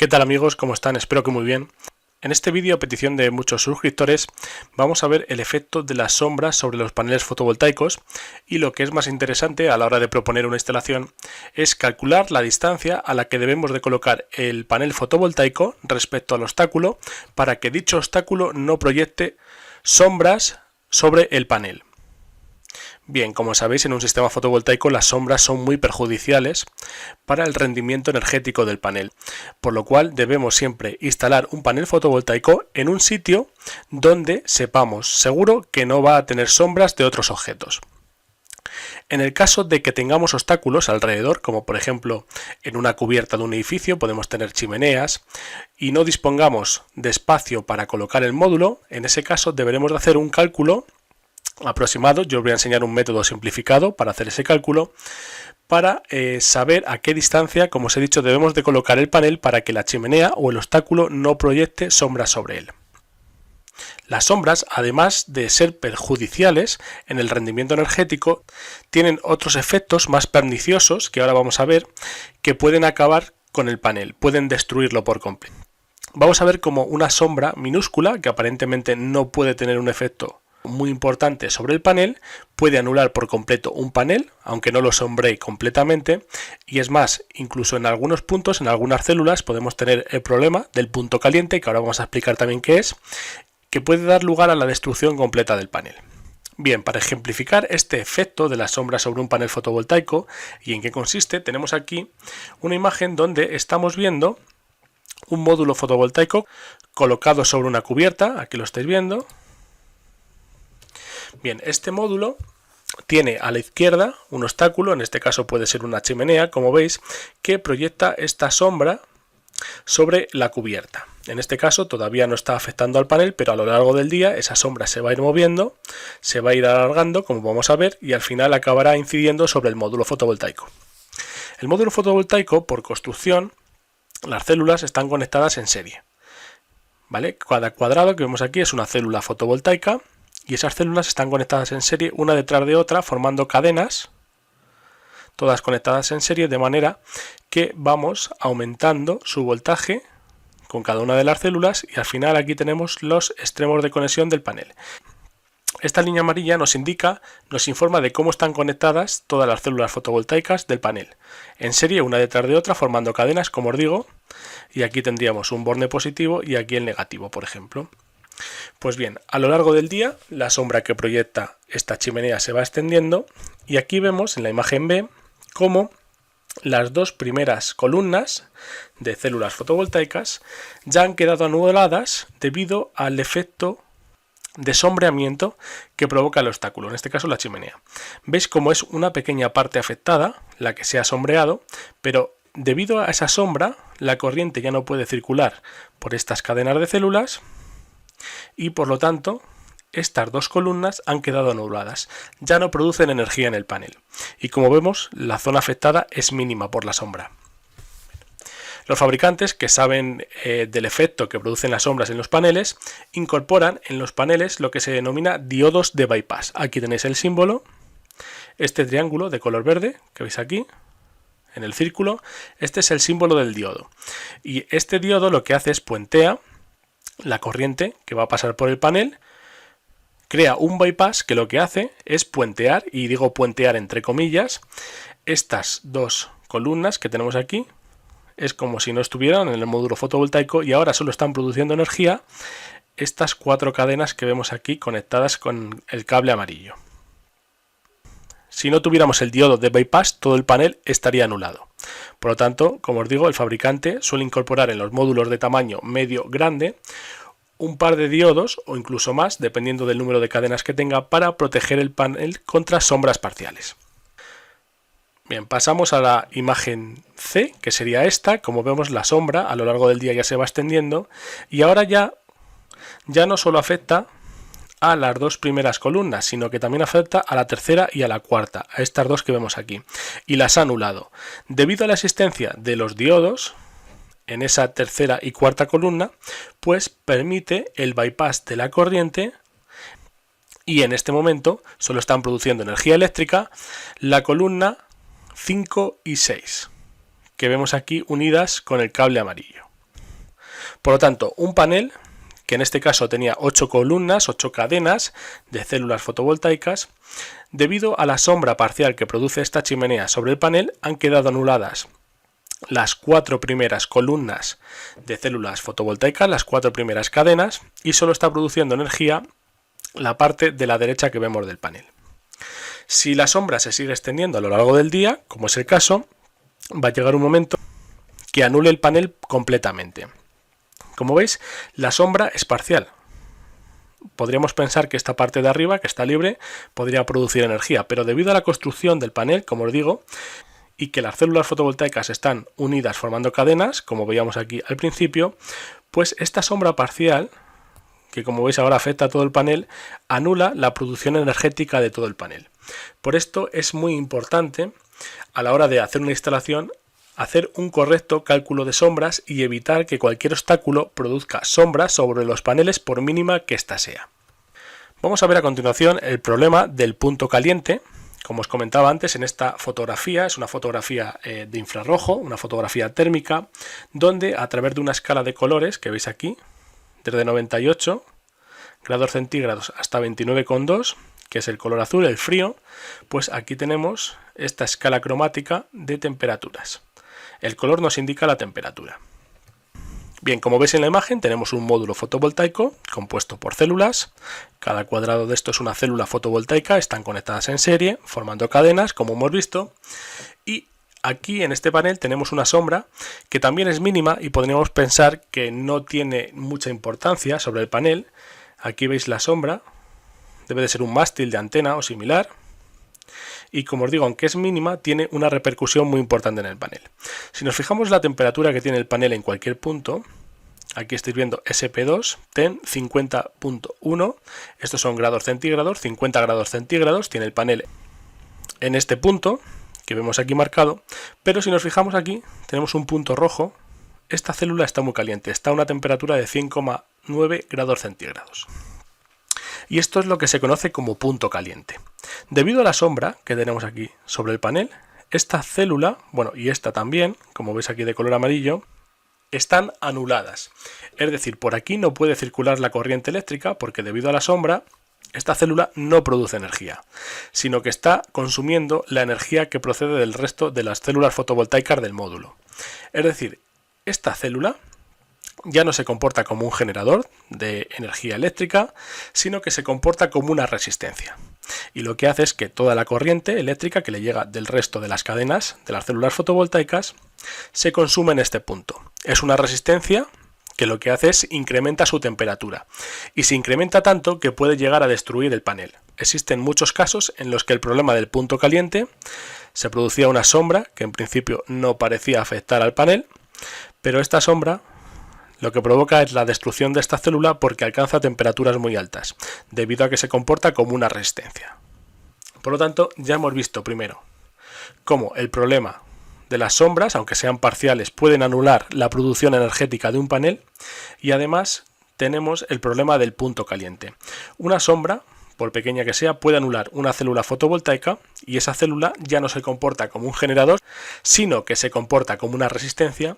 ¿Qué tal amigos? ¿Cómo están? Espero que muy bien. En este vídeo, a petición de muchos suscriptores, vamos a ver el efecto de las sombras sobre los paneles fotovoltaicos y lo que es más interesante a la hora de proponer una instalación es calcular la distancia a la que debemos de colocar el panel fotovoltaico respecto al obstáculo para que dicho obstáculo no proyecte sombras sobre el panel. Bien, como sabéis, en un sistema fotovoltaico las sombras son muy perjudiciales para el rendimiento energético del panel, por lo cual debemos siempre instalar un panel fotovoltaico en un sitio donde sepamos seguro que no va a tener sombras de otros objetos. En el caso de que tengamos obstáculos alrededor, como por ejemplo en una cubierta de un edificio podemos tener chimeneas y no dispongamos de espacio para colocar el módulo, en ese caso deberemos de hacer un cálculo aproximado. Yo os voy a enseñar un método simplificado para hacer ese cálculo para saber a qué distancia, como os he dicho, debemos de colocar el panel para que la chimenea o el obstáculo no proyecte sombras sobre él. Las sombras, además de ser perjudiciales en el rendimiento energético, tienen otros efectos más perniciosos que ahora vamos a ver, que pueden acabar con el panel, pueden destruirlo por completo. Vamos a ver cómo una sombra minúscula, que aparentemente no puede tener un efecto muy importante sobre el panel, puede anular por completo un panel, aunque no lo sombree completamente, y es más, incluso en algunos puntos, en algunas células, podemos tener el problema del punto caliente, que ahora vamos a explicar también qué es, que puede dar lugar a la destrucción completa del panel. Bien, para ejemplificar este efecto de la sombra sobre un panel fotovoltaico y en qué consiste, tenemos aquí una imagen donde estamos viendo un módulo fotovoltaico colocado sobre una cubierta, aquí lo estáis viendo. Bien, este módulo tiene a la izquierda un obstáculo, en este caso puede ser una chimenea, como veis, que proyecta esta sombra sobre la cubierta. En este caso todavía no está afectando al panel, pero a lo largo del día esa sombra se va a ir moviendo, se va a ir alargando, como vamos a ver, y al final acabará incidiendo sobre el módulo fotovoltaico. El módulo fotovoltaico, por construcción, las células están conectadas en serie, ¿vale? Cada cuadrado que vemos aquí es una célula fotovoltaica y esas células están conectadas en serie una detrás de otra formando cadenas, todas conectadas en serie, de manera que vamos aumentando su voltaje con cada una de las células y al final aquí tenemos los extremos de conexión del panel. Esta línea amarilla nos informa de cómo están conectadas todas las células fotovoltaicas del panel, en serie una detrás de otra formando cadenas, como os digo, y aquí tendríamos un borne positivo y aquí el negativo, por ejemplo. Pues bien, a lo largo del día la sombra que proyecta esta chimenea se va extendiendo y aquí vemos en la imagen B cómo las dos primeras columnas de células fotovoltaicas ya han quedado anuladas debido al efecto de sombreamiento que provoca el obstáculo, en este caso la chimenea. Veis cómo es una pequeña parte afectada, la que se ha sombreado, pero debido a esa sombra la corriente ya no puede circular por estas cadenas de células y por lo tanto estas dos columnas han quedado anuladas, ya no producen energía en el panel y como vemos la zona afectada es mínima por la sombra. Los fabricantes, que saben del efecto que producen las sombras en los paneles, incorporan en los paneles lo que se denomina diodos de bypass. Aquí tenéis el símbolo, este triángulo de color verde que veis aquí en el círculo, este es el símbolo del diodo y este diodo lo que hace es puentea la corriente que va a pasar por el panel, crea un bypass que lo que hace es puentear, y digo puentear entre comillas, estas dos columnas que tenemos aquí. Es como si no estuvieran en el módulo fotovoltaico y ahora solo están produciendo energía estas cuatro cadenas que vemos aquí conectadas con el cable amarillo. Si no tuviéramos el diodo de bypass, todo el panel estaría anulado. Por lo tanto, como os digo, el fabricante suele incorporar en los módulos de tamaño medio grande un par de diodos o incluso más, dependiendo del número de cadenas que tenga, para proteger el panel contra sombras parciales. Bien, pasamos a la imagen C, que sería esta. Como vemos, la sombra a lo largo del día ya se va extendiendo y ahora ya no solo afecta a las dos primeras columnas, sino que también afecta a la tercera y a la cuarta, a estas dos que vemos aquí, y las ha anulado. Debido a la existencia de los diodos en esa tercera y cuarta columna, pues permite el bypass de la corriente y en este momento solo están produciendo energía eléctrica la columna 5 y 6, que vemos aquí unidas con el cable amarillo. Por lo tanto, un panel que en este caso tenía 8 columnas, 8 cadenas de células fotovoltaicas, debido a la sombra parcial que produce esta chimenea sobre el panel, han quedado anuladas las 4 primeras columnas de células fotovoltaicas, las 4 primeras cadenas, y solo está produciendo energía la parte de la derecha que vemos del panel. Si la sombra se sigue extendiendo a lo largo del día, como es el caso, va a llegar un momento que anule el panel completamente. Como veis, la sombra es parcial. Podríamos pensar que esta parte de arriba, que está libre, podría producir energía, pero debido a la construcción del panel, como os digo, y que las células fotovoltaicas están unidas formando cadenas, como veíamos aquí al principio, pues esta sombra parcial, que como veis ahora afecta a todo el panel, anula la producción energética de todo el panel. Por esto es muy importante a la hora de hacer una instalación hacer un correcto cálculo de sombras y evitar que cualquier obstáculo produzca sombras sobre los paneles por mínima que ésta sea. Vamos a ver a continuación el problema del punto caliente. Como os comentaba antes, en esta fotografía, es una fotografía de infrarrojo, una fotografía térmica, donde a través de una escala de colores que veis aquí, desde 98 grados centígrados hasta 29,2, que es el color azul, el frío, pues aquí tenemos esta escala cromática de temperaturas. El color nos indica la temperatura. Bien, como veis en la imagen, tenemos un módulo fotovoltaico compuesto por células. Cada cuadrado de esto es una célula fotovoltaica, están conectadas en serie, formando cadenas, como hemos visto. Y aquí en este panel tenemos una sombra que también es mínima y podríamos pensar que no tiene mucha importancia sobre el panel. Aquí veis la sombra, debe de ser un mástil de antena o similar. Y como os digo, aunque es mínima, tiene una repercusión muy importante en el panel. Si nos fijamos la temperatura que tiene el panel en cualquier punto, aquí estáis viendo SP2, TEN 50.1, estos son grados centígrados, 50 grados centígrados, tiene el panel en este punto, que vemos aquí marcado, pero si nos fijamos aquí, tenemos un punto rojo, esta célula está muy caliente, está a una temperatura de 100,9 grados centígrados. Y esto es lo que se conoce como punto caliente. Debido a la sombra que tenemos aquí sobre el panel, esta célula, bueno, y esta también, como veis aquí de color amarillo, están anuladas. Es decir, por aquí no puede circular la corriente eléctrica porque debido a la sombra, esta célula no produce energía, sino que está consumiendo la energía que procede del resto de las células fotovoltaicas del módulo. Es decir, esta célula ya no se comporta como un generador de energía eléctrica, sino que se comporta como una resistencia. Y lo que hace es que toda la corriente eléctrica que le llega del resto de las cadenas de las células fotovoltaicas se consume en este punto. Es una resistencia que lo que hace es incrementa su temperatura. Y se incrementa tanto que puede llegar a destruir el panel. Existen muchos casos en los que el problema del punto caliente se producía una sombra que en principio no parecía afectar al panel, pero esta sombra lo que provoca es la destrucción de esta célula porque alcanza temperaturas muy altas, debido a que se comporta como una resistencia. Por lo tanto, ya hemos visto primero cómo el problema de las sombras, aunque sean parciales, pueden anular la producción energética de un panel, y además tenemos el problema del punto caliente. Una sombra, por pequeña que sea, puede anular una célula fotovoltaica y esa célula ya no se comporta como un generador, sino que se comporta como una resistencia,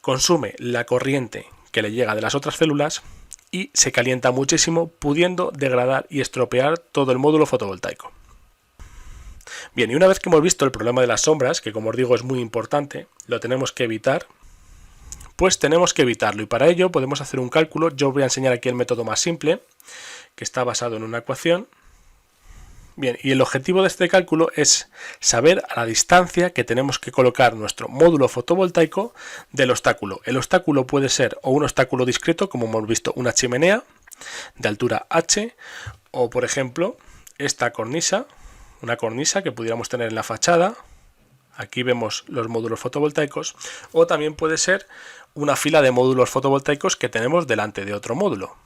consume la corriente que le llega de las otras células y se calienta muchísimo, pudiendo degradar y estropear todo el módulo fotovoltaico. Bien, y una vez que hemos visto el problema de las sombras, que como os digo es muy importante, lo tenemos que evitar, pues tenemos que evitarlo, y para ello podemos hacer un cálculo. Yo os voy a enseñar aquí el método más simple, que está basado en una ecuación. Bien, y el objetivo de este cálculo es saber a la distancia que tenemos que colocar nuestro módulo fotovoltaico del obstáculo. El obstáculo puede ser o un obstáculo discreto, como hemos visto, una chimenea de altura h, o por ejemplo esta cornisa, una cornisa que pudiéramos tener en la fachada. Aquí vemos los módulos fotovoltaicos, o también puede ser una fila de módulos fotovoltaicos que tenemos delante de otro módulo.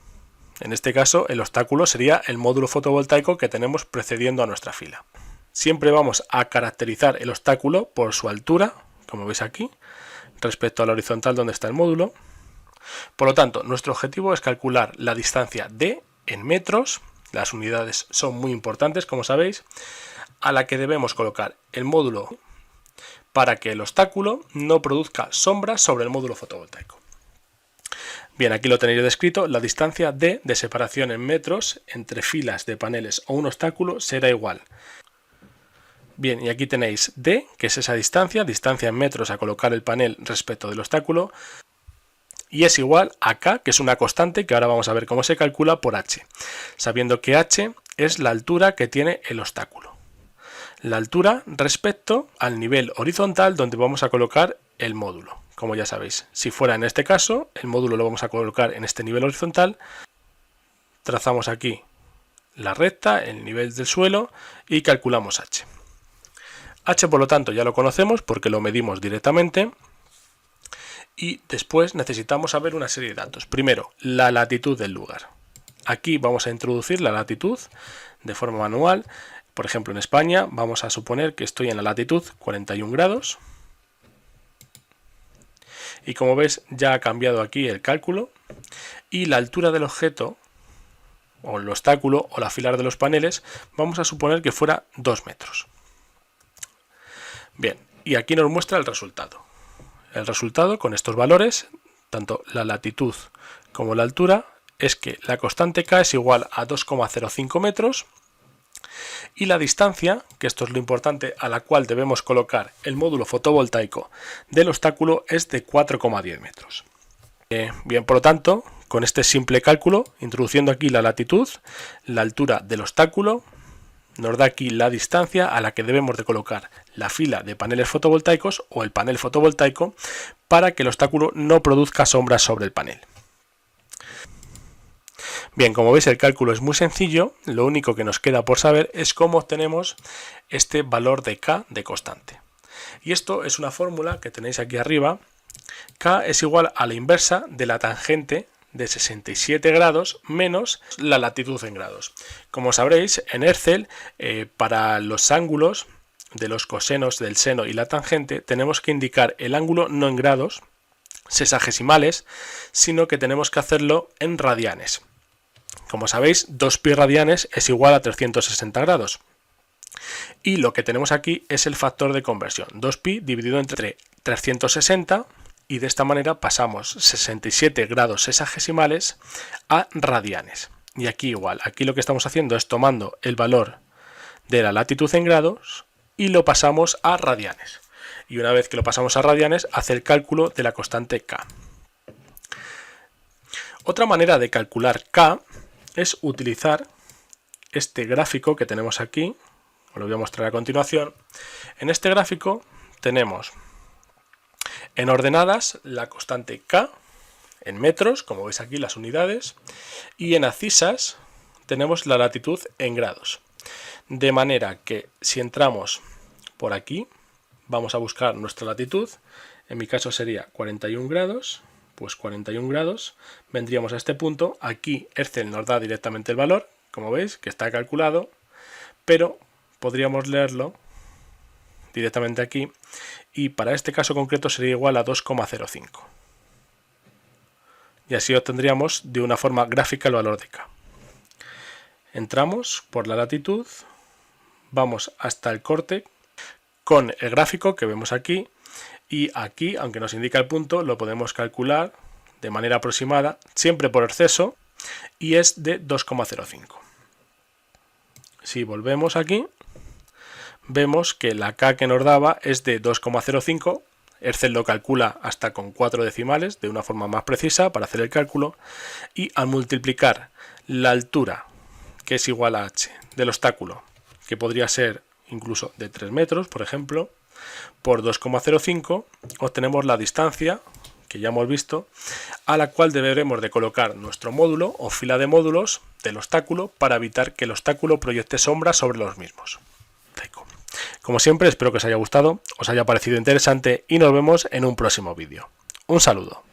En este caso, el obstáculo sería el módulo fotovoltaico que tenemos precediendo a nuestra fila. Siempre vamos a caracterizar el obstáculo por su altura, como veis aquí, respecto a la horizontal donde está el módulo. Por lo tanto, nuestro objetivo es calcular la distancia D en metros, las unidades son muy importantes, como sabéis, a la que debemos colocar el módulo para que el obstáculo no produzca sombras sobre el módulo fotovoltaico. Bien, aquí lo tenéis descrito. La distancia D de separación en metros entre filas de paneles o un obstáculo será igual. Bien, y aquí tenéis D, que es esa distancia en metros a colocar el panel respecto del obstáculo, y es igual a K, que es una constante que ahora vamos a ver cómo se calcula, por H, sabiendo que H es la altura que tiene el obstáculo. La altura respecto al nivel horizontal donde vamos a colocar el módulo. Como ya sabéis, si fuera en este caso, el módulo lo vamos a colocar en este nivel horizontal, trazamos aquí la recta, el nivel del suelo y calculamos H. H, por lo tanto, ya lo conocemos porque lo medimos directamente, y después necesitamos saber una serie de datos. Primero, la latitud del lugar. Aquí vamos a introducir la latitud de forma manual. Por ejemplo, en España vamos a suponer que estoy en la latitud 41 grados. Y como ves, ya ha cambiado aquí el cálculo. Y la altura del objeto, o el obstáculo, o la fila de los paneles, vamos a suponer que fuera 2 metros. Bien, y aquí nos muestra el resultado. El resultado con estos valores, tanto la latitud como la altura, es que la constante K es igual a 2,05 metros y la distancia, que esto es lo importante, a la cual debemos colocar el módulo fotovoltaico del obstáculo, es de 4,10 metros. Bien, por lo tanto, con este simple cálculo, introduciendo aquí la latitud, la altura del obstáculo, nos da aquí la distancia a la que debemos de colocar la fila de paneles fotovoltaicos o el panel fotovoltaico para que el obstáculo no produzca sombras sobre el panel. Bien, como veis, el cálculo es muy sencillo. Lo único que nos queda por saber es cómo obtenemos este valor de K de constante. Y esto es una fórmula que tenéis aquí arriba. K es igual a la inversa de la tangente de 67 grados menos la latitud en grados. Como sabréis, en Excel, para los ángulos de los cosenos del seno y la tangente, tenemos que indicar el ángulo no en grados, sexagesimales, sino que tenemos que hacerlo en radianes. Como sabéis, 2π radianes es igual a 360 grados. Y lo que tenemos aquí es el factor de conversión, 2π dividido entre 360, y de esta manera pasamos 67 grados sexagesimales a radianes. Y aquí igual, aquí lo que estamos haciendo es tomando el valor de la latitud en grados y lo pasamos a radianes. Y una vez que lo pasamos a radianes, hace el cálculo de la constante K. Otra manera de calcular K es utilizar este gráfico que tenemos aquí, os lo voy a mostrar a continuación. En este gráfico tenemos en ordenadas la constante K en metros, como veis aquí las unidades, y en abscisas tenemos la latitud en grados. De manera que si entramos por aquí, vamos a buscar nuestra latitud, en mi caso sería 41 grados, pues 41 grados, vendríamos a este punto, aquí Excel nos da directamente el valor, como veis, que está calculado, pero podríamos leerlo directamente aquí, y para este caso concreto sería igual a 2,05. Y así obtendríamos de una forma gráfica el valor de K. Entramos por la latitud, vamos hasta el corte con el gráfico que vemos aquí, y aquí, aunque nos indica el punto, lo podemos calcular de manera aproximada, siempre por exceso, y es de 2,05. Si volvemos aquí, vemos que la K que nos daba es de 2,05. Excel lo calcula hasta con 4 decimales de una forma más precisa para hacer el cálculo, y al multiplicar la altura, que es igual a H, del obstáculo, que podría ser incluso de 3 metros, por ejemplo, por 2,05, obtenemos la distancia, que ya hemos visto, a la cual deberemos de colocar nuestro módulo o fila de módulos del obstáculo para evitar que el obstáculo proyecte sombras sobre los mismos. Como siempre, espero que os haya gustado, os haya parecido interesante y nos vemos en un próximo vídeo. Un saludo.